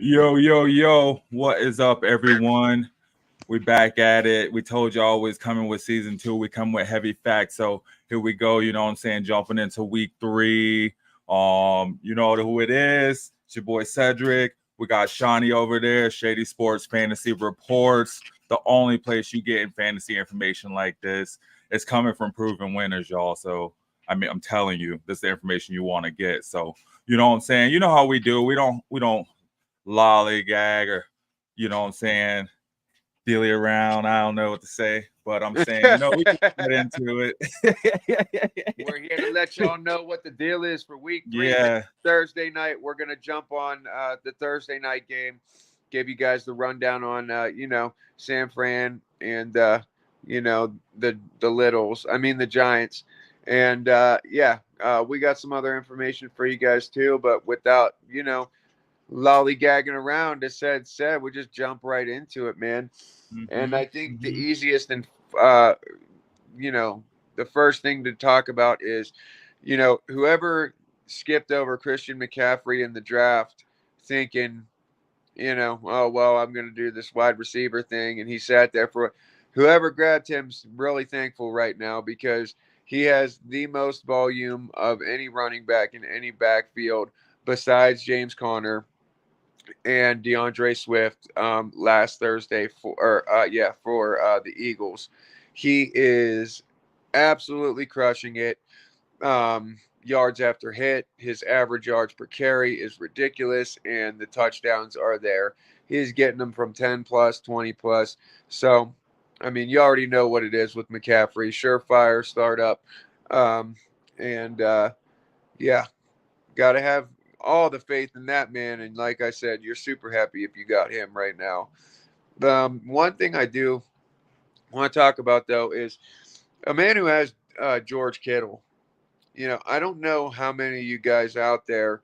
Yo, yo, yo, what is up, everyone? We back at it. We told you always coming with season two. We come with heavy facts. So here we go, you know what I'm saying? Jumping into week three. You know who it is. It's your boy Cedric. We got Shawnee over there, Shady Sports Fantasy Reports. The only place you get in fantasy information like this. It's coming from proven winners, y'all. So I mean, I'm telling you, this is the information you want to get. So you know what I'm saying? You know how we do. We don't lollygag or you know what I'm saying, dilly around. I don't know what to say, but I'm saying, we can get into it. We're here to let y'all know what the deal is for week three. Yeah. Thursday night, we're going to jump on the Thursday night game, give you guys the rundown on, San Fran and, the Littles. I mean, the Giants. And, we got some other information for you guys, too. But without, lollygagging around, as said, we just jump right into it, man. And I think the easiest and uh, the first thing to talk about is, whoever skipped over Christian McCaffrey in the draft, thinking, oh well, I'm going to do this wide receiver thing, and he sat there for. Whoever grabbed him's really thankful right now because he has the most volume of any running back in any backfield besides James Conner and DeAndre Swift last Thursday for the Eagles. He is absolutely crushing it. Yards after hit, his average yards per carry is ridiculous, and the touchdowns are there. He's getting them from 10 plus, 20 plus. So, I mean, you already know what it is with McCaffrey. Surefire startup. And yeah, got to have all the faith in that man. And like I said, you're super happy if you got him right now. One thing I do want to talk about, though, is a man who has George Kittle. I don't know how many of you guys out there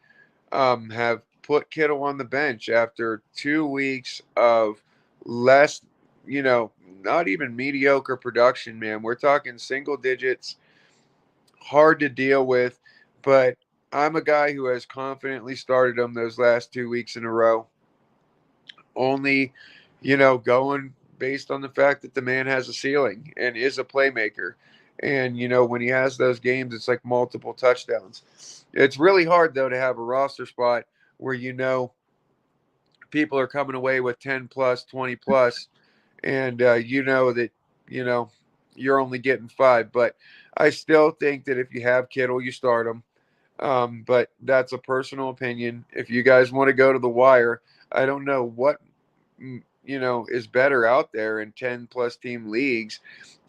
have put Kittle on the bench after 2 weeks of less, not even mediocre production, man. We're talking single digits, hard to deal with, but I'm a guy who has confidently started him those last 2 weeks in a row. Only, going based on the fact that the man has a ceiling and is a playmaker. And, when he has those games, it's like multiple touchdowns. It's really hard, though, to have a roster spot where, people are coming away with 10 plus, 20 plus, and that, you know, you're only getting five. But I still think that if you have Kittle, you start him. But that's a personal opinion. If you guys want to go to the wire, I don't know what is better out there in 10 plus team leagues,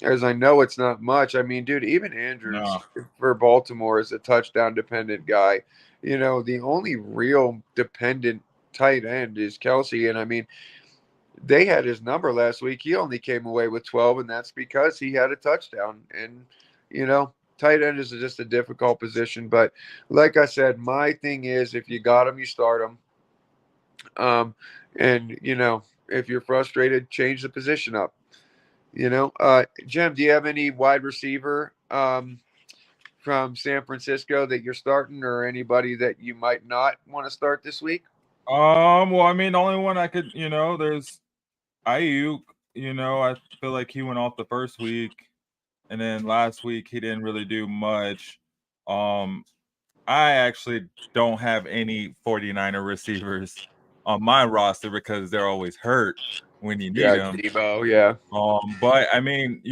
as I know it's not much. I mean, dude, even Andrews No. for Baltimore is a touchdown dependent guy. The only real dependent tight end is Kelsey. And I mean, they had his number last week. He only came away with 12, and that's because he had a touchdown. And, tight end is just a difficult position. But like I said, my thing is if you got him, you start him. And, if you're frustrated, change the position up. Jim, do you have any wide receiver from San Francisco that you're starting, or anybody that you might not want to start this week? Well, I mean, the only one I could, there's Ayuk. I feel like he went off the first week, and then last week he didn't really do much. Um, I actually don't have any 49er receivers on my roster because they're always hurt when you need Yeah, them. Debo, yeah. But I mean,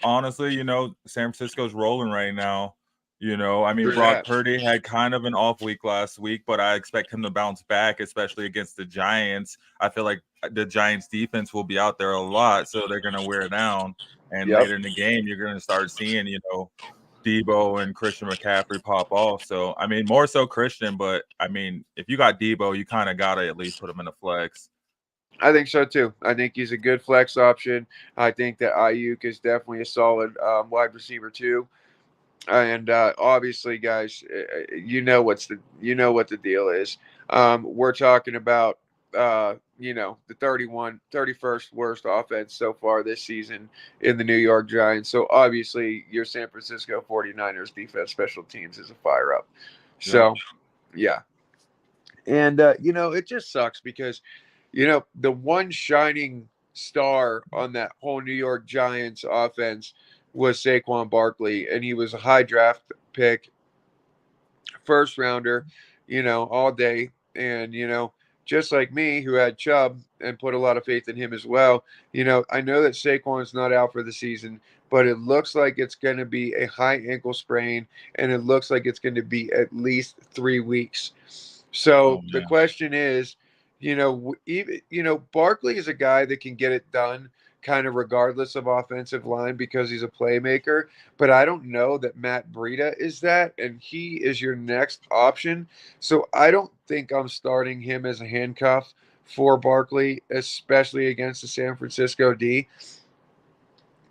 honestly, San Francisco's rolling right now. I mean, True Brock that. Purdy had kind of an off week last week, but I expect him to bounce back, especially against the Giants. I feel like the Giants defense will be out there a lot, so they're going to wear down. And Yep. later in the game, you're going to start seeing, Debo and Christian McCaffrey pop off. So, I mean, more so Christian, but I mean, if you got Debo, you kind of got to at least put him in the flex. I think so too. I think he's a good flex option. I think that Ayuk is definitely a solid wide receiver too. And obviously, guys, what the deal is. We're talking about the 31st worst offense so far this season in the New York Giants. So obviously, your San Francisco 49ers defense special teams is a fire up. Yep. So yeah. And it just sucks because the one shining star on that whole New York Giants offense was Saquon Barkley, and he was a high draft pick, first rounder, all day. And, just like me, who had Chubb and put a lot of faith in him as well, I know that Saquon's not out for the season, but it looks like it's going to be a high ankle sprain, and it looks like it's going to be at least 3 weeks. Oh So the man. question is, even, Barkley is a guy that can get it done kind of regardless of offensive line because he's a playmaker. But I don't know that Matt Breida is that, and he is your next option. So I don't think I'm starting him as a handcuff for Barkley, especially against the San Francisco D.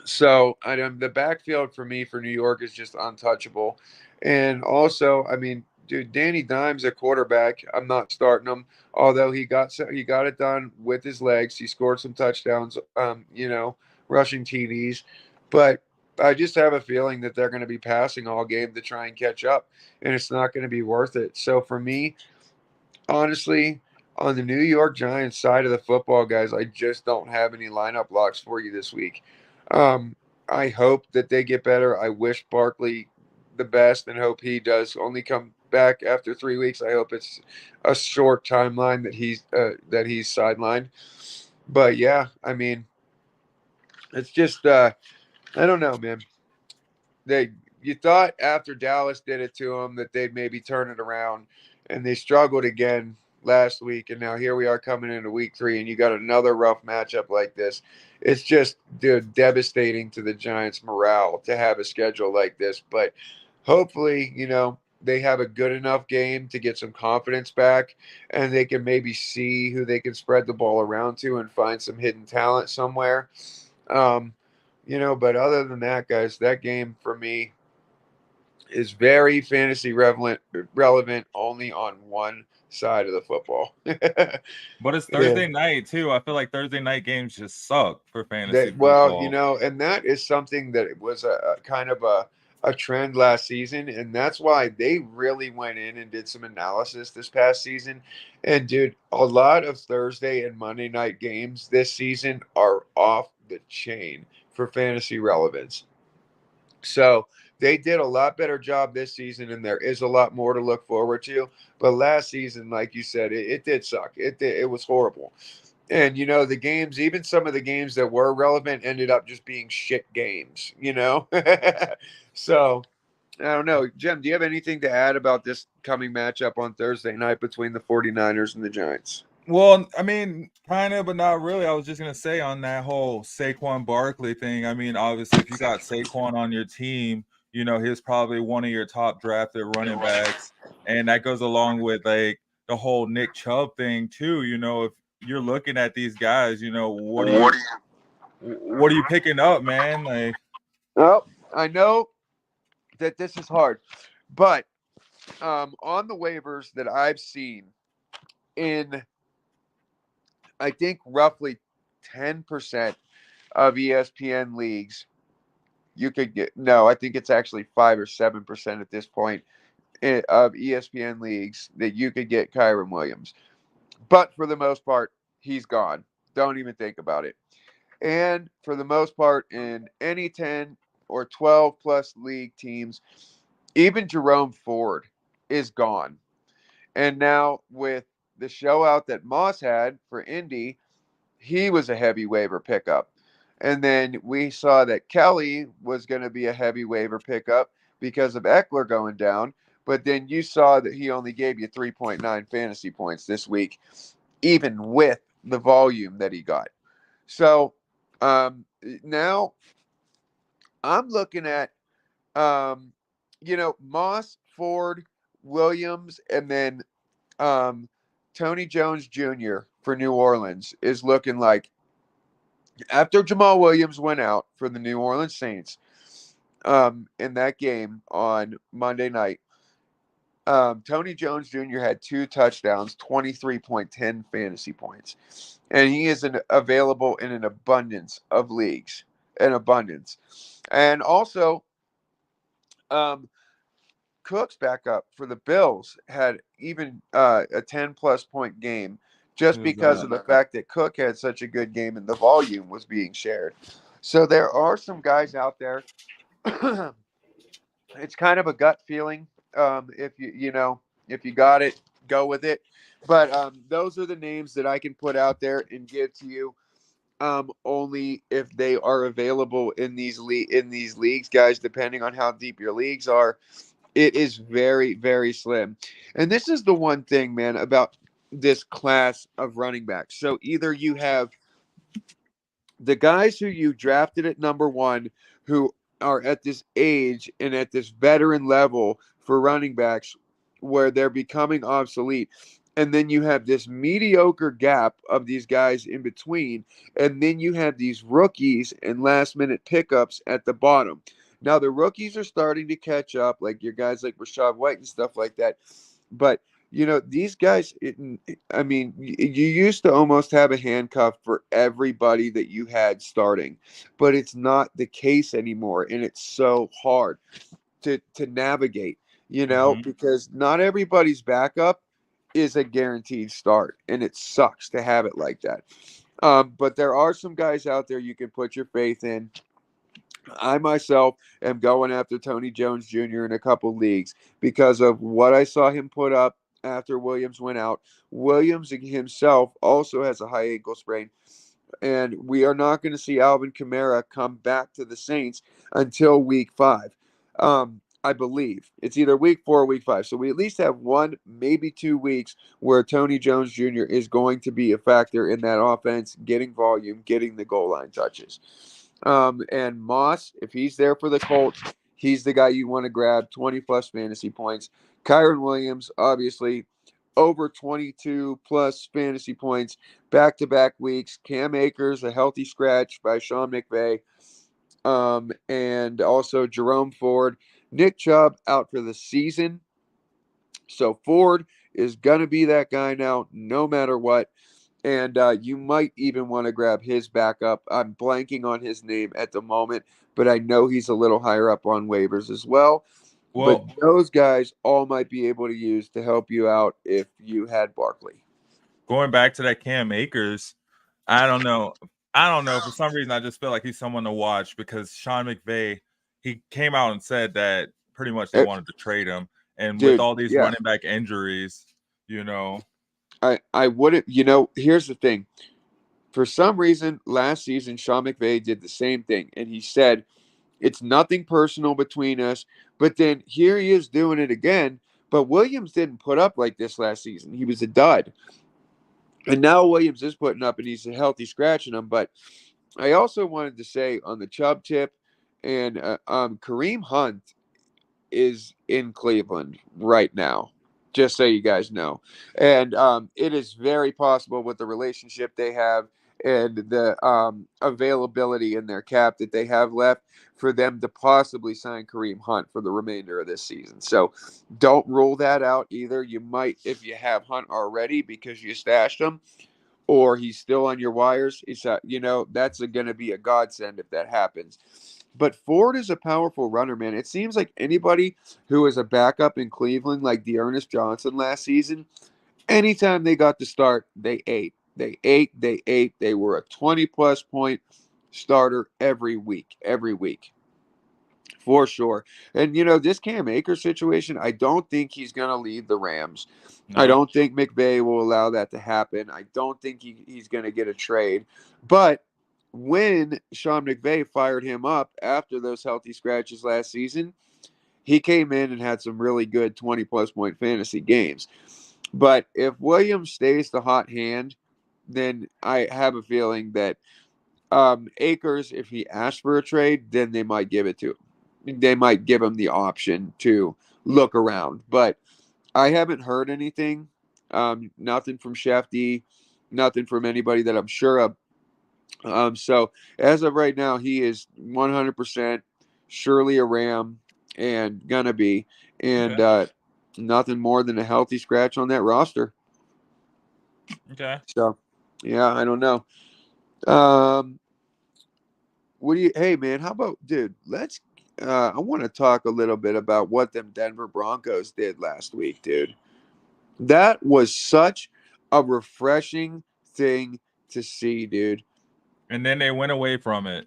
So the backfield for me for New York is just untouchable. And also, I mean, dude, Danny Dimes at quarterback. I'm not starting him, although he got it done with his legs. He scored some touchdowns, rushing TDs, but I just have a feeling that they're going to be passing all game to try and catch up, and it's not going to be worth it. So for me, honestly, on the New York Giants side of the football, guys, I just don't have any lineup locks for you this week. Um, I hope that they get better. I wish Barkley the best and hope he does only come back after 3 weeks. I hope it's a short timeline that he's sidelined. But yeah, I mean, it's just I don't know, man. They You thought after Dallas did it to them that they'd maybe turn it around, and they struggled again last week, and now here we are coming into week 3, and you got another rough matchup like this. It's just, dude, devastating to the Giants' morale to have a schedule like this. But hopefully, they have a good enough game to get some confidence back, and they can maybe see who they can spread the ball around to and find some hidden talent somewhere. Um, but other than that, guys, that game for me is very fantasy relevant only on one side of the football. But it's Yeah. Thursday night too. I feel like Thursday night games just suck for fantasy Well, football. and that is something that was a kind of a trend last season, and that's why they really went in and did some analysis this past season. And dude, a lot of Thursday and Monday night games this season are off the chain for fantasy relevance. So they did a lot better job this season, and there is a lot more to look forward to. But last season, like you said, it did suck. It was horrible. And the games, even some of the games that were relevant, ended up just being shit games. So I don't know. Jim, do you have anything to add about this coming matchup on Thursday night between the 49ers and the Giants? Well, I mean, kind of, but not really. I was just gonna say on that whole Saquon Barkley thing. I mean, obviously, if you got Saquon on your team, he's probably one of your top drafted running backs, and that goes along with like the whole Nick Chubb thing too. If you're looking at these guys, what are you picking up, man? Like, Well, I know that this is hard, but on the waivers that I've seen in, I think, roughly 10% of ESPN leagues, you could get, no, I think it's actually 5 or 7% at this point of ESPN leagues that you could get Kyron Williams. But for the most part, he's gone. Don't even think about it. And for the most part, in any 10 or 12 plus league teams, even Jerome Ford is gone. And now with the show out that Moss had for Indy, he was a heavy waiver pickup. And then we saw that Kelly was going to be a heavy waiver pickup because of Eckler going down. But then you saw that he only gave you 3.9 fantasy points this week, even with the volume that he got. So now I'm looking at, um, Moss, Ford, Williams, and then um, Tony Jones Jr. for New Orleans is looking like, after Jamal Williams went out for the New Orleans Saints in that game on Monday night, Tony Jones Jr. had 2 touchdowns, 23.10 fantasy points. And he is available in an abundance of leagues, an abundance. And also, um, Cooks back up for the Bills had even a 10-plus point game just Who's because that? of the fact that Cook had such a good game and the volume was being shared. So there are some guys out there. It's kind of a gut feeling. If if you got it, go with it. But those are the names that I can put out there and give to you. Only if they are available in in these leagues, guys. Depending on how deep your leagues are, it is very, very slim. And this is the one thing, man, about this class of running backs. So either you have the guys who you drafted at number one, who are at this age and at this veteran level for running backs where they're becoming obsolete. And then you have this mediocre gap of these guys in between. And then you have these rookies and last minute pickups at the bottom. Now, the rookies are starting to catch up, like your guys like Rashad White and stuff like that. But these guys, I mean, you used to almost have a handcuff for everybody that you had starting, but it's not the case anymore. And it's so hard to navigate, Hmm. because not everybody's backup is a guaranteed start. And it sucks to have it like that. But there are some guys out there you can put your faith in. I myself am going after Tony Jones Jr. in a couple leagues because of what I saw him put up after Williams went out. Williams himself also has a high ankle sprain, and we are not going to see Alvin Kamara come back to the Saints until week 5. I believe it's either week 4 or week 5. So we at least have 1, maybe 2 weeks where Tony Jones Jr. is going to be a factor in that offense, getting volume, getting the goal line touches. And Moss, if he's there for the Colts, he's the guy you want to grab, 20 plus fantasy points. Kyron Williams, obviously, over 22 plus fantasy points back to back weeks. Cam Akers, a healthy scratch by Sean McVay. And also Jerome Ford. Nick Chubb out for the season. So Ford is going to be that guy now, no matter what. And you might even want to grab his backup. I'm blanking on his name at the moment, but I know he's a little higher up on waivers as well. But Well, those guys all might be able to use to help you out if you had Barkley. going back to that Cam Akers, I don't know. I don't know. For some reason, I just feel like he's someone to watch because Sean McVay, he came out and said that pretty much they Eh, wanted to trade him. And with Dude, all these yeah, running back injuries, you know, I wouldn't. Here's the thing. For some reason, last season, Sean McVay did the same thing, and he said it's nothing personal between us. But then here he is doing it again. But Williams didn't put up like this last season. He was a dud. And now Williams is putting up, and he's a healthy scratching him. But I also wanted to say on the Chubb tip, and Kareem Hunt is in Cleveland right now, just so you guys know. And it is very possible with the relationship they have and the availability in their cap that they have left for them to possibly sign Kareem Hunt for the remainder of this season. So don't rule that out either. You might, if you have Hunt already because you stashed him, or he's still on your wires. That's going to be a godsend if that happens. But Ford is a powerful runner, man. It seems like anybody who is a backup in Cleveland, like Dearness Johnson last season, anytime they got to start, they ate. They ate, they ate. They were a 20 plus point starter every week, for sure. And this Cam Akers situation, I don't think he's going to leave the Rams. I no. don't think McVay will allow that to happen. I don't think he's going to get a trade. But when Sean McVay fired him up after those healthy scratches last season, he came in and had some really good 20 plus point fantasy games. But if Williams stays the hot hand, then I have a feeling that Akers, if he asks for a trade, then they might give it to him. They might give him the option to look around. But I haven't heard anything. Nothing from Shefty, nothing from anybody that I'm sure of. So as of right now, he is 100% surely a Ram and gonna be, and Okay. nothing more than a healthy scratch on that roster. Okay. So yeah, I don't know. Um, what do you? Hey man, how about dude? I want to talk a little bit about what them Denver Broncos did last week, dude. That was such a refreshing thing to see, dude. And then they went away from it.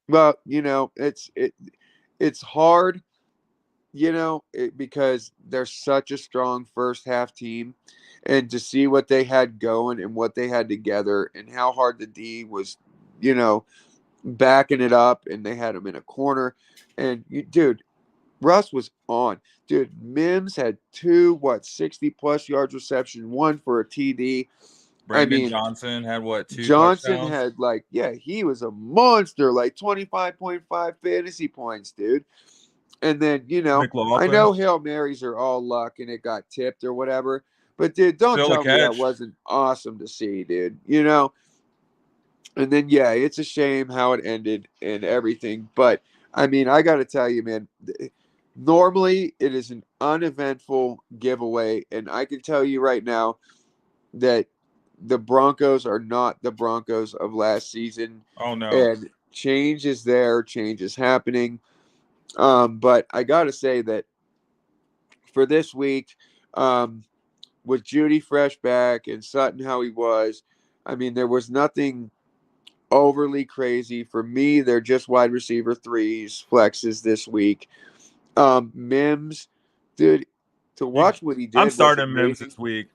Well, it's hard, because they're such a strong first half team, and to see what they had going and what they had together and how hard the D was, you know, backing it up, and they had him in a corner, and dude, Russ was on. Dude, Mims had 60 plus yards reception, one for a TD. I Brandon mean, Johnson had what, 2 Johnson touchdowns? had he was a monster, like 25.5 fantasy points, dude. And then, I McLaughlin, know Hail Marys are all luck and it got tipped or whatever, but dude, don't still a tell me that catch. wasn't awesome to see, dude. And then, it's a shame how it ended and everything. But I mean, I got to tell you, man, normally it is an uneventful giveaway. And I can tell you right now that the Broncos are not the Broncos of last season. Oh no. And change is there, change is happening. But I got to say that for this week, um, with Judy fresh back and Sutton how he was, I mean, there was nothing overly crazy. For me, they're just wide receiver threes, flexes this week. Mims, dude, to You, watch what he I'm did was starting Mims amazing. this week.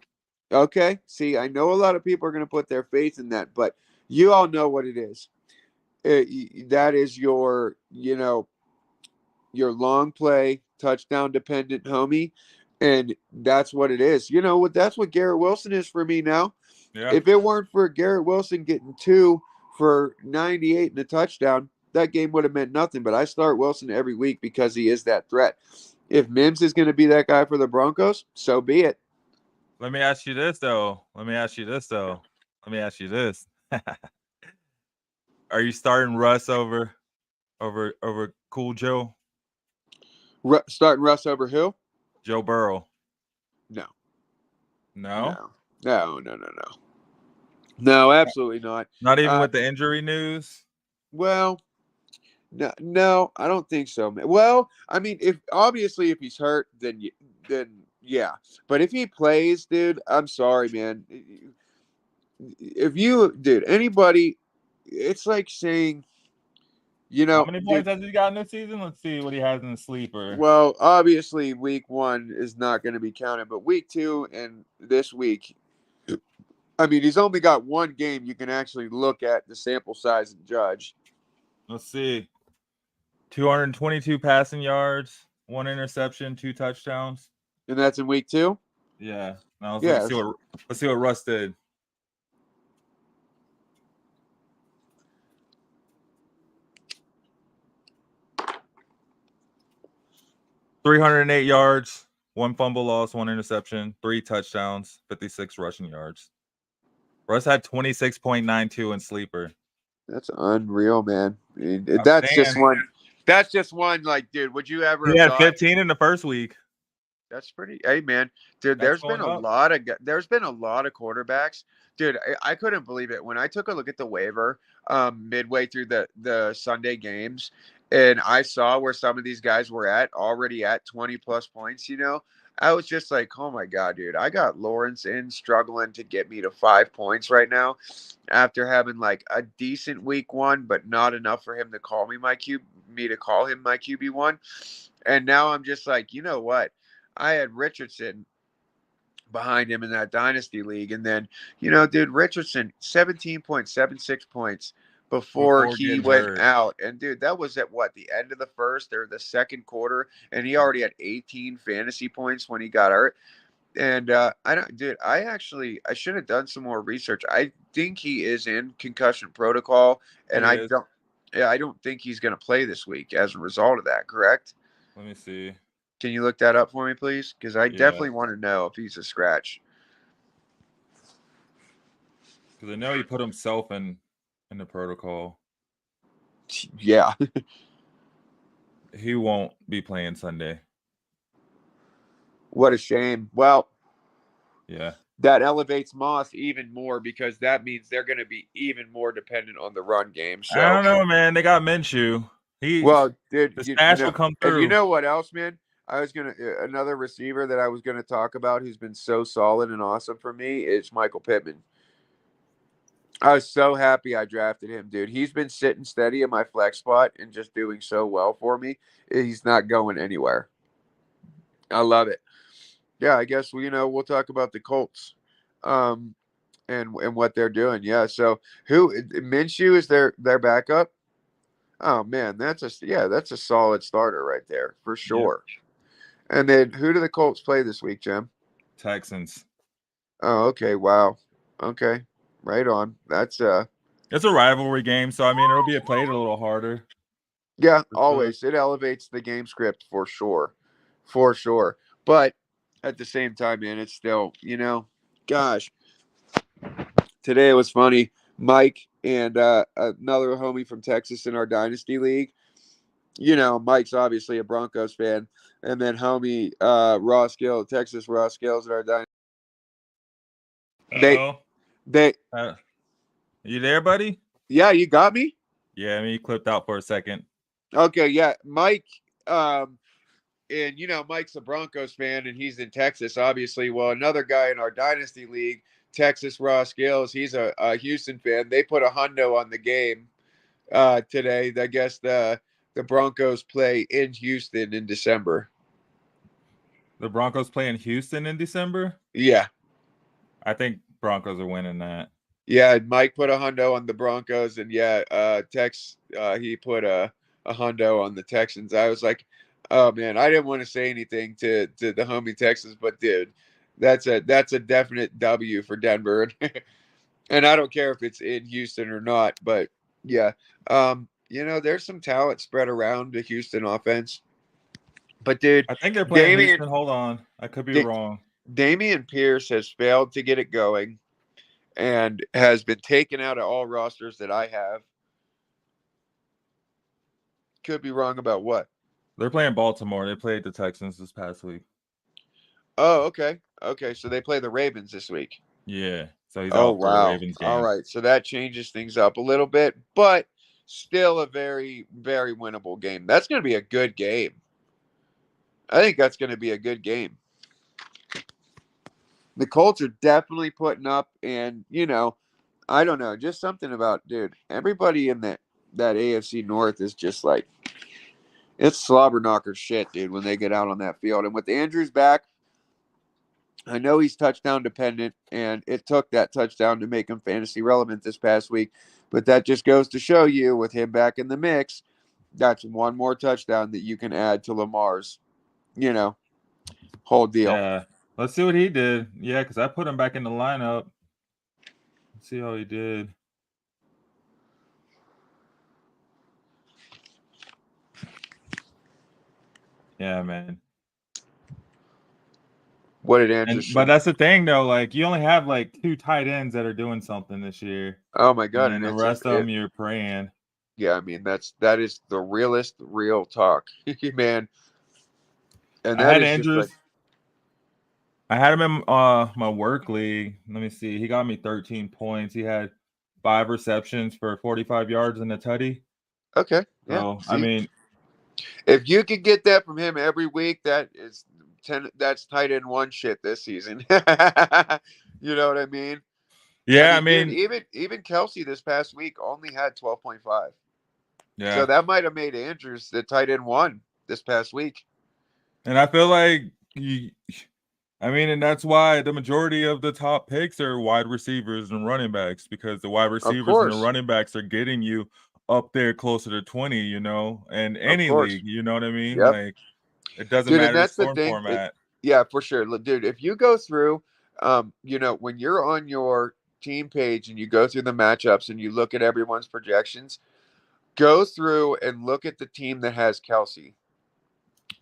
Okay, see, I know a lot of people are going to put their faith in that, but you all know what it is. That is your long play, touchdown dependent homie. And that's what it is. You know what? That's what Garrett Wilson is for me now. Yeah. If it weren't for Garrett Wilson getting 2 for 98 and a touchdown, that game would have meant nothing. But I start Wilson every week because he is that threat. If Mims is going to be that guy for the Broncos, so be it. Let me ask you this though. Let me ask you this. Are you starting Russ over Cool Joe? Starting Russ over who? Joe Burrow. No, No? no, no. No, absolutely not. Not even Uh, with the injury news? well, no, I don't think so, man. Well, I mean, if he's hurt, then yeah. But if he plays, dude, I'm sorry, man. Dude, anybody, it's like saying, How many dude. points has he got in this season? Let's see what he has in the sleeper. Well, obviously, week 1 is not going to be counted, but week 2 and this week, I mean, he's only got one game you can actually look at the sample size and judge. Let's see. 222 passing yards, 1 interception, 2 touchdowns. And that's in week 2? Yeah. Now Yeah. let's see what Russ did. 308 yards, 1 fumble loss, 1 interception, 3 touchdowns, 56 rushing yards. Russ had 26.92 in sleeper. That's unreal, man. I mean, I'm that's just saying. one. That's just one. Like, dude, would you ever He have had thought? 15 in the first week. That's pretty. Hey, man, dude. That's There's been going a up. lot of. There's been a lot of quarterbacks, dude. I couldn't believe it when I took a look at the waiver midway through the Sunday games, and I saw where some of these guys were already at 20 plus points. I was just like, oh my god, dude. I got Lawrence in struggling to get me to 5 points right now, after having like a decent week 1, but not enough for him to call me to call him my QB1. And now I'm just like, you know what? I had Richardson behind him in that dynasty league. And then, dude, Richardson, 17.76 points before Before he getting went hurt. out. And dude, that was at what, the end of the first or the second quarter. And he already had 18 fantasy points when he got hurt. And I don't, dude, I should have done some more research. I think he is in concussion protocol, and He is. I don't think he's going to play this week as a result of that. Correct? Let me see. Can you look that up for me, please? Because I Yeah. definitely want to know if he's a scratch. Because I know he put himself in the protocol. Yeah. He won't be playing Sunday. What a shame. Well, Yeah. that elevates Moss even more because that means they're going to be even more dependent on the run game. So I don't know, man. They got Minshew. He Well, dude, the you stash will know, come and you through. know what else, man? I was gonna another receiver that I was gonna talk about who's been so solid and awesome for me is Michael Pittman. I was so happy I drafted him, dude. He's been sitting steady in my flex spot and just doing so well for me. He's not going anywhere. I love it. Yeah, I guess we'll talk about the Colts, um, and what they're doing. Yeah. So who Minshew is their backup? Oh man, that's a solid starter right there for Yep. sure. And then who do the Colts play this week, Jim? Texans. Oh, okay. Wow. Okay. Right on. That's It's a rivalry game, so I mean it'll be played a little harder. yeah, For sure. always. It elevates the game script for sure. For sure. But at the same time, man, it's still, gosh, today it was funny. Mike and another homie from Texas in our dynasty league. Mike's obviously a Broncos fan. And then homie Ross Gill, Texas Ross Gills in our dynasty. They Uh-oh. they You there, buddy? yeah, you got me? Yeah, I mean, you clipped out for a second. Okay, yeah. Mike, and Mike's a Broncos fan and he's in Texas, obviously. Well, another guy in our dynasty league, Texas Ross Gills, he's a Houston fan. They put a hundo on the game today. I guess the Broncos play in Houston in December. The Broncos play in Houston in December. Yeah. I think Broncos are winning that. Yeah, Mike put a hundo on the Broncos, and yeah, he put a hundo on the Texans. I was like, oh man, I didn't want to say anything to the homie Texans, but dude, that's a definite W for Denver, and I don't care if it's in Houston or not, but yeah, there's some talent spread around the Houston offense, but dude, I think they're playing Damian Houston. Hold on, I could be Da- wrong. Damian Pierce has failed to get it going and has been taken out of all rosters that I have. Could be wrong about what? They're playing Baltimore. They played the Texans this past week. Oh, okay. Okay, so they play the Ravens this week. Yeah, so he's Oh, out for the wow. Ravens All game. right. So that changes things up a little bit, but still a very, very winnable game. That's going to be a good game. I think that's going to be a good game. The Colts are definitely putting up, and, I don't know, just something about, dude, everybody in that AFC North is just like, it's slobber knocker shit, dude, when they get out on that field. And with Andrews back, I know he's touchdown dependent, and it took that touchdown to make him fantasy relevant this past week. But that just goes to show you, with him back in the mix, that's one more touchdown that you can add to Lamar's, whole deal. Yeah, let's see what he did. Yeah, because I put him back in the lineup. Let's see how he did. Yeah, man. What did Andrews But show? that's the thing, though. Like, you only have like 2 tight ends that are doing something this year, Oh my and god! then And the it's a rest of them you're praying. yeah. I mean, that is the realest real talk, man. And I that had is just like Andrews. I had him in my work league. Let me see. He got me 13 points. He had 5 receptions for 45 yards and a tutty. okay, yeah. So I See, mean, if you could get that from him every week, that is 10. That's tight end one shit this season. You know what I mean? I yeah, I mean, dude, mean, even Kelsey this past week only had 12.5. So yeah. that might have made Andrews the tight end one this past week. And I feel like I mean, and that's why the majority of the top picks are wide receivers and running backs, because the wide Of receivers and the course. running backs are getting you up there closer to 20, and Of any course. league, you know what I mean? Yep. Like, it doesn't Dude, and matter the that's the scoring thing. format. Yeah, for sure. Dude, if you go through, when you're on your team page and you go through the matchups and you look at everyone's projections, go through and look at the team that has Kelsey,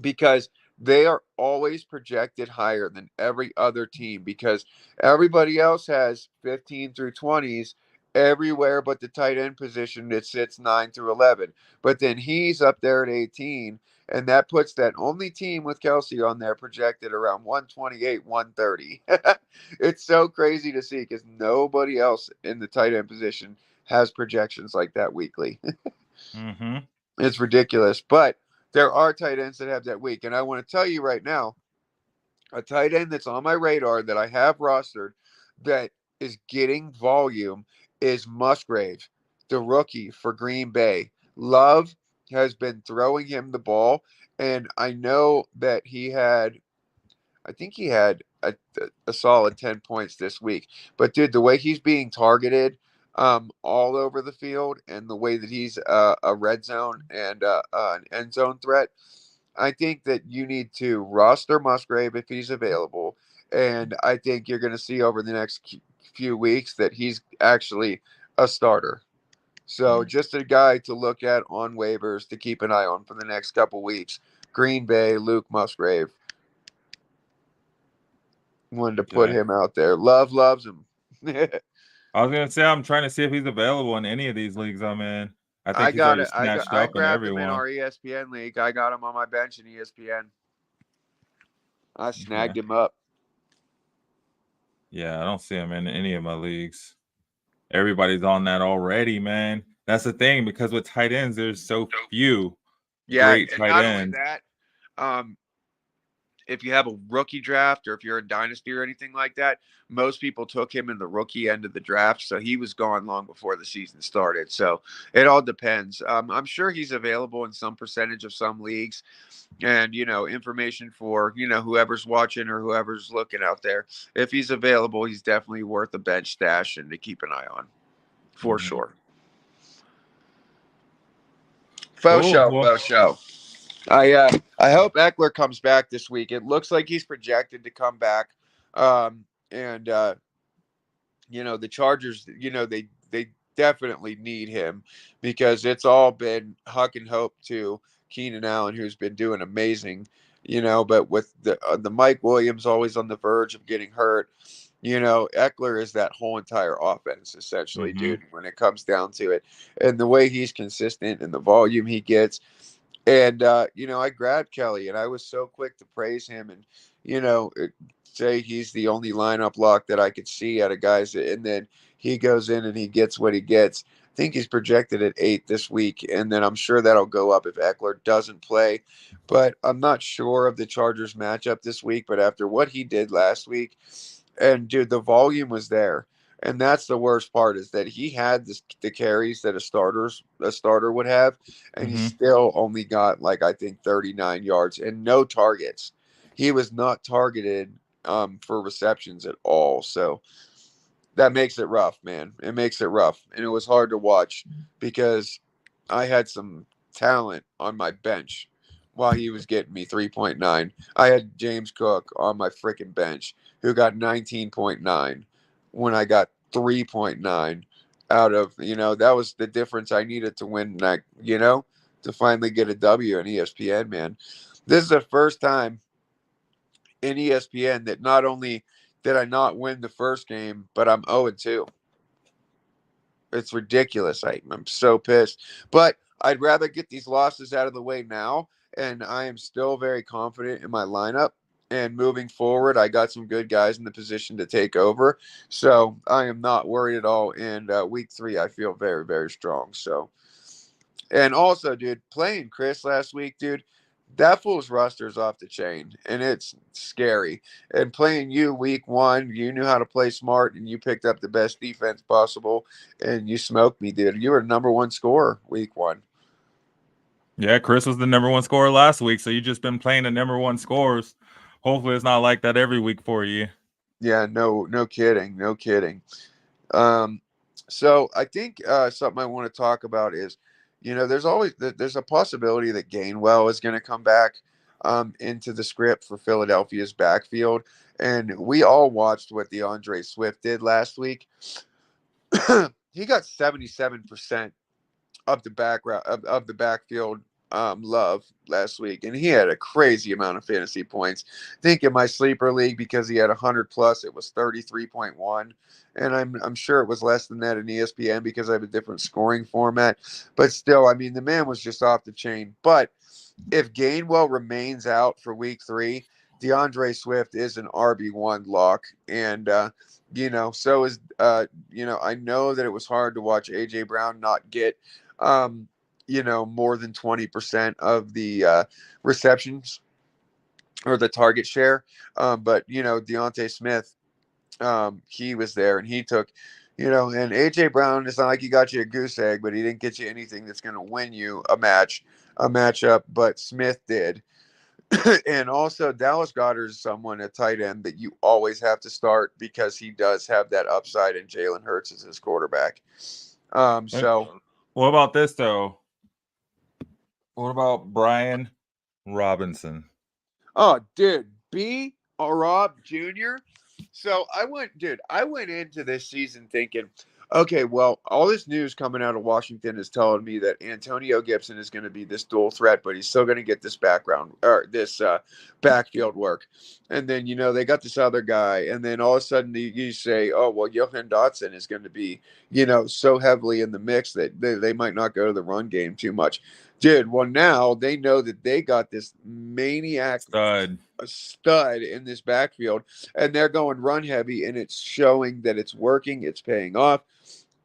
because they are always projected higher than every other team, because everybody else has 15 through 20s everywhere but the tight end position that sits 9 through 11. But then he's up there at 18, and that puts that only team with Kelsey on there projected around 128, 130. It's so crazy to see, because nobody else in the tight end position has projections like that weekly. Mm-hmm. It's ridiculous. But there are tight ends that have that week. And I want to tell you right now, a tight end that's on my radar that I have rostered that is getting volume is Musgrave, the rookie for Green Bay. Love has been throwing him the ball, and I know that I think he had a solid 10 points this week. But, dude, the way he's being targeted all over the field and the way that he's a red zone and an end zone threat, I think that you need to roster Musgrave if he's available. And I think you're going to see over the next few weeks that he's actually a starter. So just a guy to look at on waivers to keep an eye on for the next couple weeks. Green Bay, Luke Musgrave. Wanted to put Okay. him out there. Love loves him. I was gonna say I'm trying to see if he's available in any of these leagues I'm in. I think I he's got already it. snatched I up in grabbed him in everyone. our ESPN league. I got him on my bench in ESPN. I Okay. snagged him up. Yeah, I don't see him in any of my leagues. Everybody's on that already, man. That's the thing because with tight ends, there's so few Yeah, great and tight not only ends. that, um, if you have a rookie draft or if you're a dynasty or anything like that, most people took him in the rookie end of the draft. So he was gone long before the season started. So it all depends. I'm sure he's available in some percentage of some leagues. And, information for, whoever's watching or whoever's looking out there. If he's available, he's definitely worth a bench stash and to keep an eye on for Mhm. sure. Faux Cool. show, Well, faux show. I hope Eckler comes back this week. It looks like he's projected to come back. And the Chargers, they definitely need him because it's all been huck and hope to Keenan Allen, who's been doing amazing. But with the Mike Williams always on the verge of getting hurt, Eckler is that whole entire offense essentially, mm-hmm. dude. When it comes down to it, and the way he's consistent and the volume he gets. And I grabbed Kelly, and I was so quick to praise him, and say he's the only lineup lock that I could see out of guys. And then he goes in and he gets what he gets. I think he's projected at 8 this week, and then I'm sure that'll go up if Eckler doesn't play. But I'm not sure of the Chargers matchup this week. But after what he did last week, and dude, the volume was there. And that's the worst part is that he had the carries that a starter would have, and he Mm-hmm. still only got like I think 39 yards and no targets. He was not targeted for receptions at all. So that makes it rough, man. It makes it rough, and it was hard to watch because I had some talent on my bench while he was getting me 3.9. I had James Cook on my freaking bench who got 19.9 when I got 3.9 out of, that was the difference I needed to win that, to finally get a W in ESPN, man. This is the first time in ESPN that not only did I not win the first game, but I'm 0-2. It's ridiculous. I'm so pissed. But I'd rather get these losses out of the way now. And I am still very confident in my lineup. And moving forward, I got some good guys in the position to take over. So I am not worried at all. And week 3, I feel very, very strong. So, and also, dude, playing Chris last week, dude, that fool's roster is off the chain, and it's scary. And playing you week 1, you knew how to play smart, and you picked up the best defense possible, and you smoked me, dude. You were number 1 scorer week 1. Yeah, Chris was the number one scorer last week, so you just been playing the number one scores. Hopefully, it's not like that every week for you. Yeah, no kidding, no kidding. Um, so I think something I want to talk about is, there's a possibility that Gainwell is going to come back into the script for Philadelphia's backfield, and we all watched what DeAndre Swift did last week. He got 77% of the background of the backfield love last week, and he had a crazy amount of fantasy points. I think in my sleeper league, because he had 100 plus, it was 33.1, and I'm sure it was less than that in ESPN because I have a different scoring format. But still, I mean, the man was just off the chain. But if Gainwell remains out for week 3, DeAndre Swift is an RB1 lock. And, so is, I know that it was hard to watch A.J. Brown not get more than 20% of the receptions or the target share. But Deontay Smith, he was there and he took, and AJ Brown. It's not like he got you a goose egg, but he didn't get you anything that's going to win you a matchup. But Smith did. And also Dallas Goddard is someone at tight end that you always have to start because he does have that upside, and Jalen Hurts is his quarterback. So what about this though? What about Brian Robinson? oh, dude, B. Rob Jr. So I went into this season thinking, okay, well, all this news coming out of Washington is telling me that Antonio Gibson is going to be this dual threat, but he's still going to get this background or this backfield work. And then, they got this other guy. And then all of a sudden you say, oh, well, Johan Dotson is going to be, so heavily in the mix that they might not go to the run game too much. Dude, well, now they know that they got this maniac stud in this backfield, and they're going run heavy, and it's showing that it's working, it's paying off,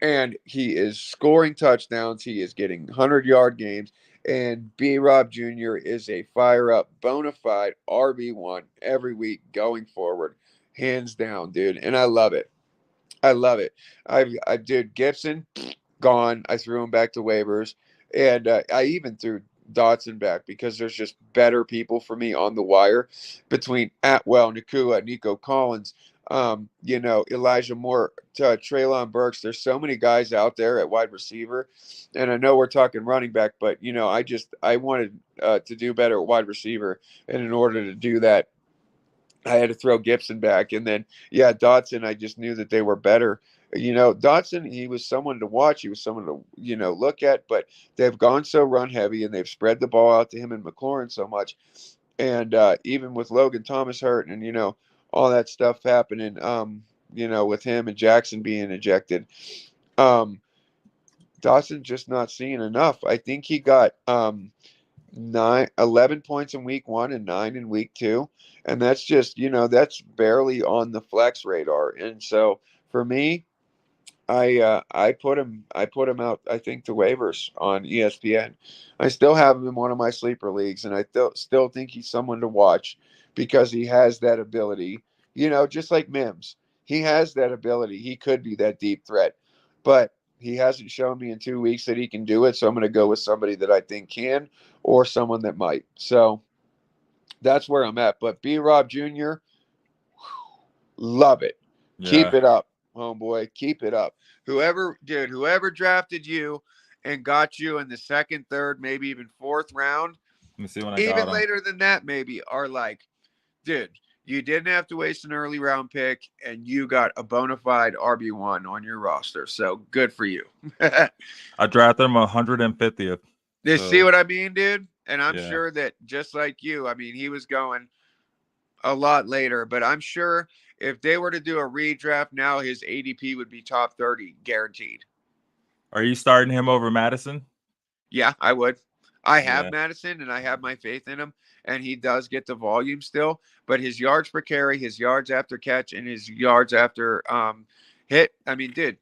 and he is scoring touchdowns, he is getting 100-yard games, and B. Rob Jr. is a fire-up, bona fide RB1 every week going forward, hands down, dude, and I love it. I love it. I did Gibson, gone. I threw him back to waivers, and I even threw Dotson back because there's just better people for me on the wire between Atwell, Nakua, Nico Collins, Elijah Moore, Treylon Burks. There's so many guys out there at wide receiver, and I know we're talking running back, but I wanted to do better at wide receiver, and in order to do that, I had to throw Gibson back. And then, Dotson, I just knew that they were better. Dotson, he was someone to watch. He was someone to, look at, but they've gone so run heavy and they've spread the ball out to him and McLaurin so much. And even with Logan Thomas hurt and, all that stuff happening, with him and Jackson being ejected, Dawson just not seeing enough. I think he got 11 points in week 1 and 9 in week 2, and that's just that's barely on the flex radar. And so for me, I put him out, I think, to waivers on ESPN. I still have him in one of my sleeper leagues, and I still think he's someone to watch because he has that ability, just like Mims. He has that ability. He could be that deep threat, but he hasn't shown me in 2 weeks that he can do it. So I'm going to go with somebody that I think can, or someone that might. So that's where I'm at. But B. Rob Jr., love it. Yeah. Keep it up, homeboy. Keep it up. Whoever drafted you and got you in the second, third, maybe even fourth round, let me see when I even got later than that, maybe, are like, dude, you didn't have to waste an early round pick, and you got a bona fide RB1 on your roster. So good for you. I drafted him 150th. You see what I mean, dude? And I'm sure that just like you, I mean, he was going a lot later, but I'm sure if they were to do a redraft now, his ADP would be top 30, guaranteed. Are you starting him over Madison? Yeah, I would. I have Madison, and I have my faith in him, and he does get the volume still. But his yards per carry, his yards after catch, and his yards after hit, I mean, dude,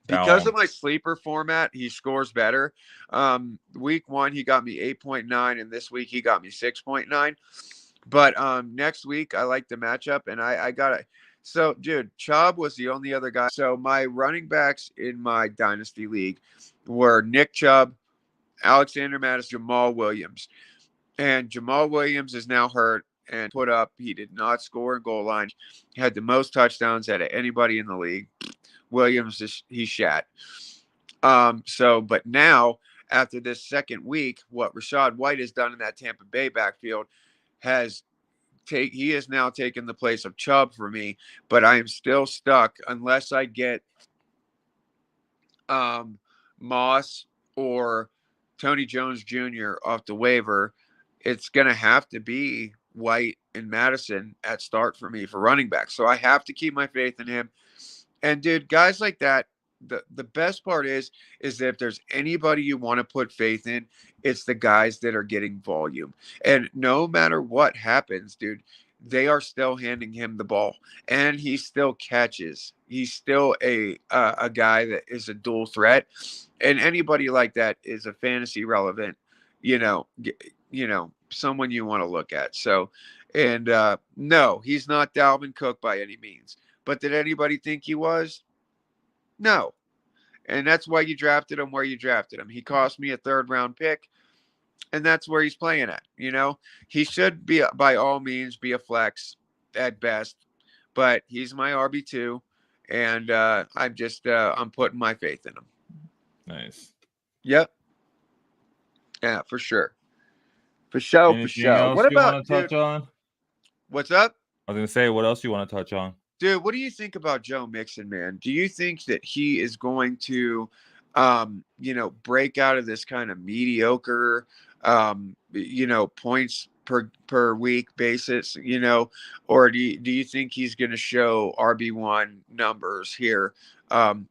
because of my sleeper format, he scores better. Week 1, he got me 8.9, and this week he got me 6.9. But next week, I like the matchup, and I got it. So, dude, Chubb was the only other guy. So my running backs in my Dynasty League were Nick Chubb, Alexander Madison, Jamal Williams. And Jamal Williams is now hurt and put up. He did not score in goal line. He had the most touchdowns out of anybody in the league. Williams, he shat. But now, after this second week, what Rachaad White has done in that Tampa Bay backfield he has now taken the place of Chubb for me, but I am still stuck unless I get Moss or Tony Jones Jr. off the waiver. It's going to have to be White and Madison at start for me for running back. So I have to keep my faith in him. And dude, guys like that, the best part is that if there's anybody you want to put faith in, it's the guys that are getting volume. And no matter what happens, dude, they are still handing him the ball, and he still catches. He's still a guy that is a dual threat, and anybody like that is a fantasy relevant, you know, someone you want to look at. So, and no, he's not Dalvin Cook by any means. But did anybody think he was? No. And that's why you drafted him where you drafted him. He cost me a third round pick, and that's where he's playing at. He should be, by all means, be a flex at best, but he's my RB2, and I'm putting my faith in him. Nice. Yep. Yeah, for sure. For sure, for Anything sure. else What you about, want to dude? touch on? What's up? I was gonna say, what else you want to touch on? Dude, what do you think about Joe Mixon, man? Do you think that he is going to, break out of this kind of mediocre, points per week basis, or do you think he's going to show RB1 numbers here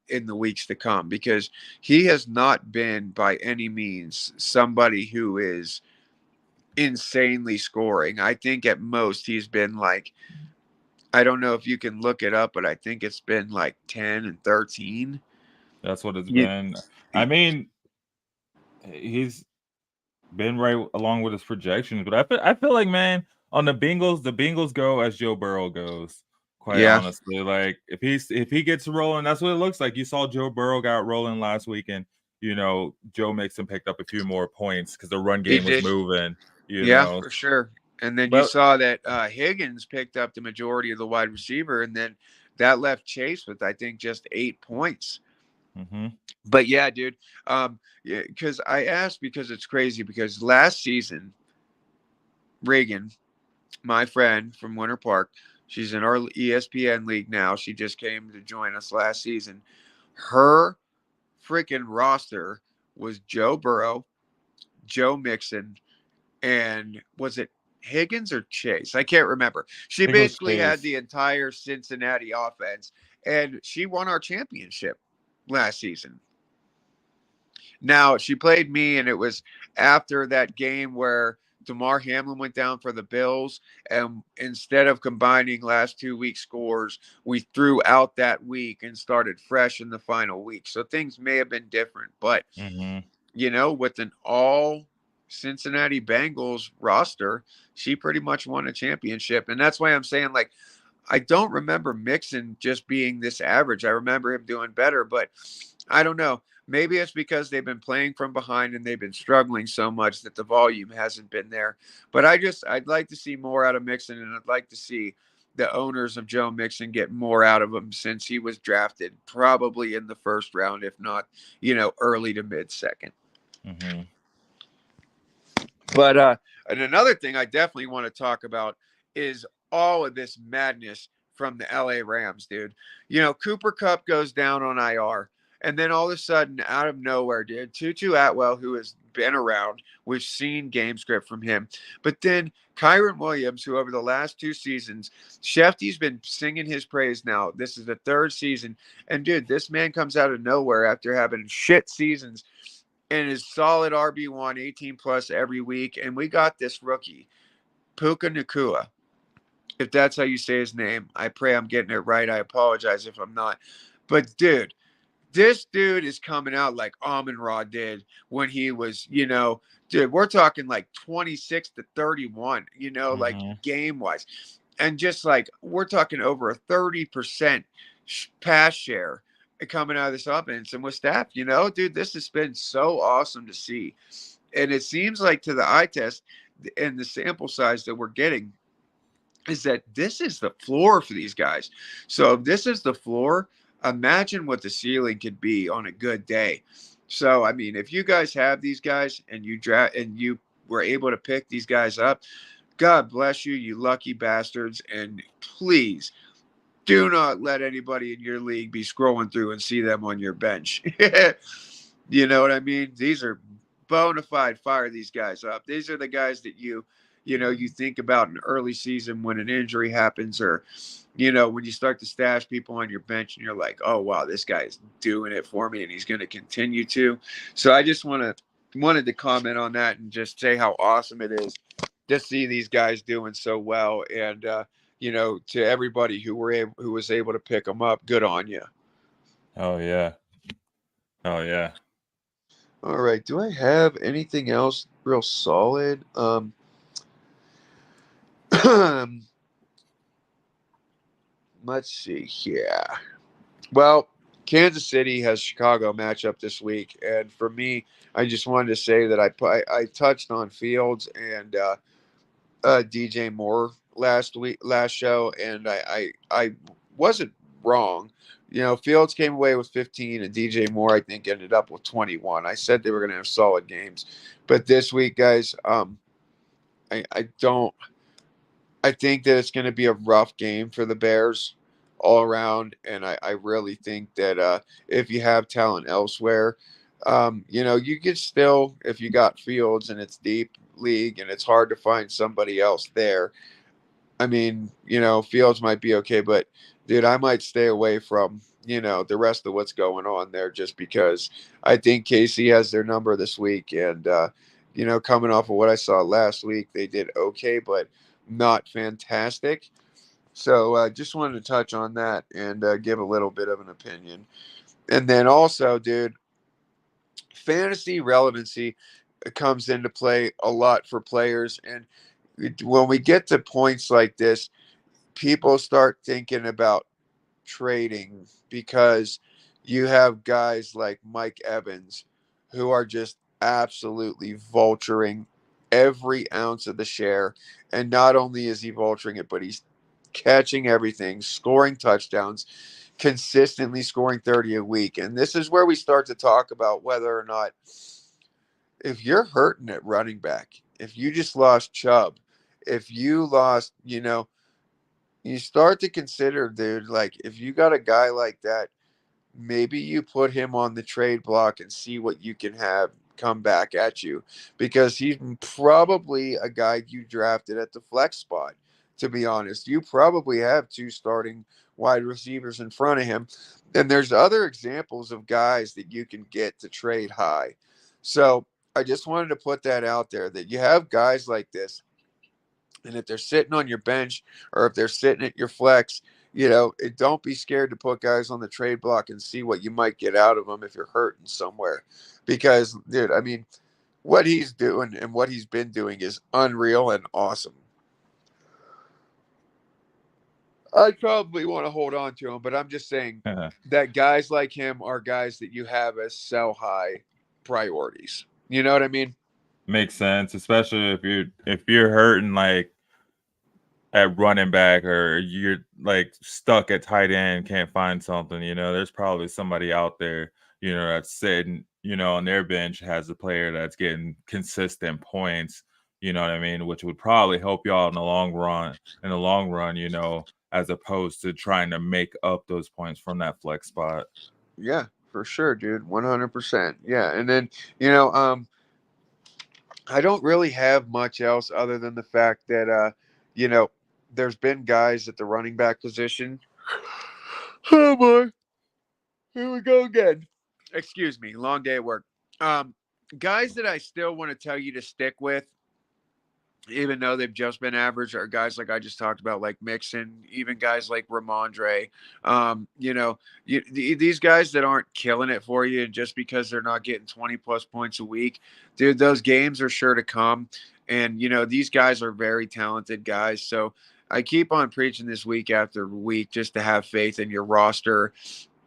in the weeks to come? Because he has not been by any means somebody who is insanely scoring. I think at most he's been like, I don't know if you can look it up, but I think it's been like 10 and 13. That's what it's You, been. I mean, he's been right along with his projections, but I feel like, man, on the Bengals go as Joe Burrow goes. Quite yeah, honestly, like if he gets rolling, that's what it looks like. You saw Joe Burrow got rolling last week, and Joe Mixon picked up a few more points because the run he game was did. moving. Yeah, for sure. And then you But saw that Higgins picked up the majority of the wide receiver, and then that left Chase with, I think, just 8 points. mm-hmm. But yeah, dude, yeah, because I asked, because it's crazy, because last season, Reagan, my friend from Winter Park, she's in our ESPN league now. She just came to join us last season. Her freaking roster was Joe Burrow, Joe Mixon, and was it Higgins or Chase? I can't remember. She I think it was basically had Chase. the entire Cincinnati offense, and she won our championship last season. Now, she played me, and it was after that game where DeMar Hamlin went down for the Bills, and instead of combining last 2 week scores, we threw out that week and started fresh in the final week. So things may have been different, but Mm-hmm. with an all Cincinnati Bengals roster, she pretty much won a championship. And that's why I'm saying, like, I don't remember Mixon just being this average. I remember him doing better, but I don't know. Maybe it's because they've been playing from behind and they've been struggling so much that the volume hasn't been there. But I'd like to see more out of Mixon, and I'd like to see the owners of Joe Mixon get more out of him, since he was drafted probably in the first round, if not, early to mid second. Mm-hmm. But and another thing I definitely want to talk about is all of this madness from the LA Rams, dude. Cooper Kupp goes down on IR, and then all of a sudden, out of nowhere, dude, Tutu Atwell, who has been around, we've seen game script from him, but then Kyron Williams, who over the last 2 seasons, Shefty's been singing his praise now. This is the third season, and dude, this man comes out of nowhere after having shit seasons and is solid RB1, 18 plus every week. And we got this rookie, Puka Nakua, if that's how you say his name. I pray I'm getting it right. I apologize if I'm not. But dude, this dude is coming out like Amon-Ra did when he was, dude, we're talking like 26 to 31, like Mm-hmm. game wise. And just like, we're talking over a 30% pass share coming out of this offense. And with staff, dude, this has been so awesome to see. And it seems like, to the eye test and the sample size that we're getting, is that this is the floor for these guys. So if this is the floor, imagine what the ceiling could be on a good day. So, I mean, if you guys have these guys and you draft and you were able to pick these guys up, God bless you, you lucky bastards. And please do not let anybody in your league be scrolling through and see them on your bench. You know what I mean? These are bona fide, fire these guys up. These are the guys that you think about in early season when an injury happens, or, when you start to stash people on your bench and you're like, oh, wow, this guy is doing it for me and he's going to continue to. So I just wanted to comment on that and just say how awesome it is to see these guys doing so well, and to everybody who was able to pick them up, good on you. Oh yeah. Oh yeah. All right, do I have anything else real solid? Let's see here. Well, Kansas City has Chicago matchup this week, and for me, I just wanted to say that I touched on Fields and DJ Moore last show, and I wasn't wrong. Fields came away with 15, and DJ Moore I think ended up with 21. I said they were going to have solid games, but this week, guys, I don't. I think that it's going to be a rough game for the Bears all around, and I really think that if you have talent elsewhere, you could still, if you got Fields and it's deep league and it's hard to find somebody else there. I mean, Fields might be okay, but dude, I might stay away from the rest of what's going on there just because I think Casey has their number this week, and coming off of what I saw last week, they did okay, but not fantastic. So just wanted to touch on that and give a little bit of an opinion. And then also, dude, fantasy relevancy comes into play a lot for players. And when we get to points like this, people start thinking about trading because you have guys like Mike Evans who are just absolutely vulturing every ounce of the share. And not only is he vulturing it, but he's catching everything, scoring touchdowns, consistently scoring 30 a week. And this is where we start to talk about whether or not, if you're hurting at running back, if you just lost Chubb, if you lost, you start to consider, dude, like if you got a guy like that, maybe you put him on the trade block and see what you can have come back at you, because he's probably a guy you drafted at the flex spot. To be honest, you probably have two starting wide receivers in front of him, and there's other examples of guys that you can get to trade high. So I just wanted to put that out there, that you have guys like this, and if they're sitting on your bench or if they're sitting at your flex, don't be scared to put guys on the trade block and see what you might get out of them if you're hurting somewhere. Because, dude, I mean, what he's doing and what he's been doing is unreal and awesome. I probably want to hold on to him, but I'm just saying that guys like him are guys that you have as sell high priorities. You know what I mean? Makes sense, especially if you're hurting like at running back, or you're like stuck at tight end, can't find something, there's probably somebody out there, that's sitting, on their bench, has a player that's getting consistent points, you know what I mean, which would probably help y'all in the long run, as opposed to trying to make up those points from that flex spot. Yeah, for sure, dude. 100%. Yeah. And then, you know, um, I don't really have much else other than the fact that, you know, there's been guys at the running back position. Oh boy, here we go again. Excuse me, long day at work. Um, Guys that I still want to tell you to stick with, even though they've just been average, are guys like I just talked about, like Mixon, even guys like Ramondre. These guys that aren't killing it for you just because they're not getting 20 plus points a week, dude, those games are sure to come. And, these guys are very talented guys. So I keep on preaching this week after week just to have faith in your roster.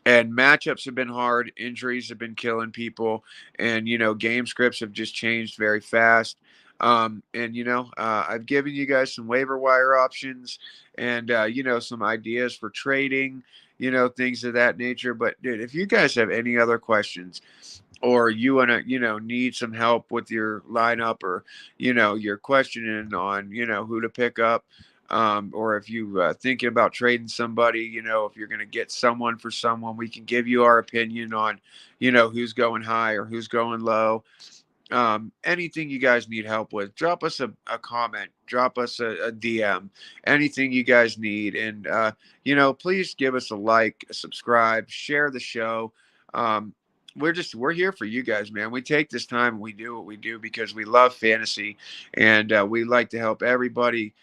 And matchups have been hard, injuries have been killing people, and game scripts have just changed very fast. I've given you guys some waiver wire options and some ideas for trading, things of that nature. But dude, if you guys have any other questions, or you want to need some help with your lineup, or you're questioning on who to pick up, or if you thinking about trading somebody, if you're going to get someone for someone, we can give you our opinion on who's going high or who's going low. Anything you guys need help with, drop us a comment, drop us a DM, anything you guys need. And please give us a like, a subscribe, share the show. we're here for you guys, man. We take this time and we do what we do because we love fantasy, and we like to help everybody,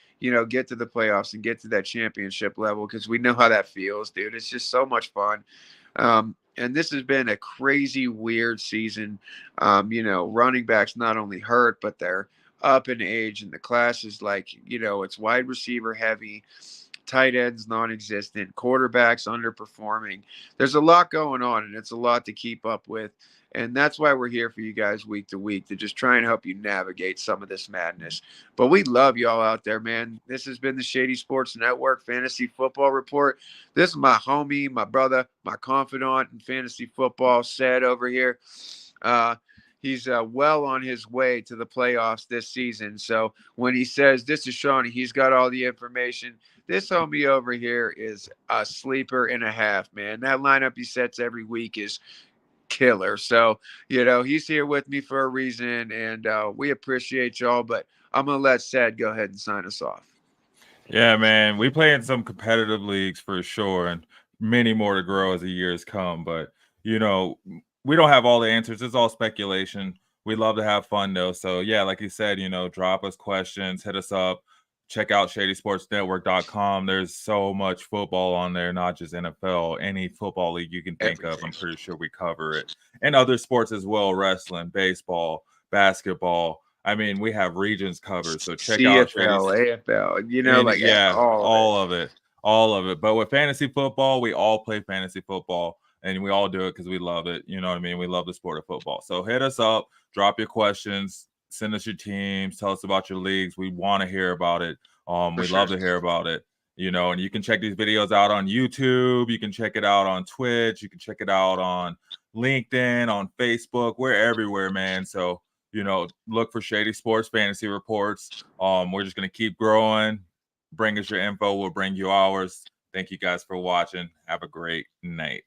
get to the playoffs and get to that championship level because we know how that feels, dude. It's just so much fun. And this has been a crazy, weird season. Running backs not only hurt, but they're up in age, and the class is like, it's wide receiver heavy, tight ends non-existent, quarterbacks underperforming. There's a lot going on, and it's a lot to keep up with. And that's why we're here for you guys week to week to just try and help you navigate some of this madness. But we love y'all out there, man. This has been the Shady Sports Network Fantasy Football Report. This is my homie, my brother, my confidant in fantasy football, Said over here. He's well on his way to the playoffs this season. So when he says this is Shawnee, he's got all the information. This homie over here is a sleeper and a half, man. That lineup he sets every week is killer. So, he's here with me for a reason, and we appreciate y'all. But I'm going to let Sad go ahead and sign us off. Yeah, man. We play in some competitive leagues for sure, and many more to grow as the years come. But, we don't have all the answers. It's all speculation. We love to have fun, though. So, yeah, like you said, drop us questions, hit us up. Check out ShadySportsNetwork.com. There's so much football on there, not just NFL. Any football league you can think of, I'm pretty sure we cover it. And other sports as well, wrestling, baseball, basketball. I mean, we have regions covered. So check out AFL, all of it. All of it. But with fantasy football, we all play fantasy football. And we all do it because we love it. You know what I mean? We love the sport of football. So hit us up, drop your questions, send us your teams, tell us about your leagues. We want to hear about it. We love to hear about it. And you can check these videos out on YouTube. You can check it out on Twitch. You can check it out on LinkedIn, on Facebook. We're everywhere, man. So, look for Shady Sports Fantasy Reports. We're just going to keep growing. Bring us your info. We'll bring you ours. Thank you guys for watching. Have a great night.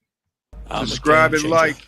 Subscribe and like.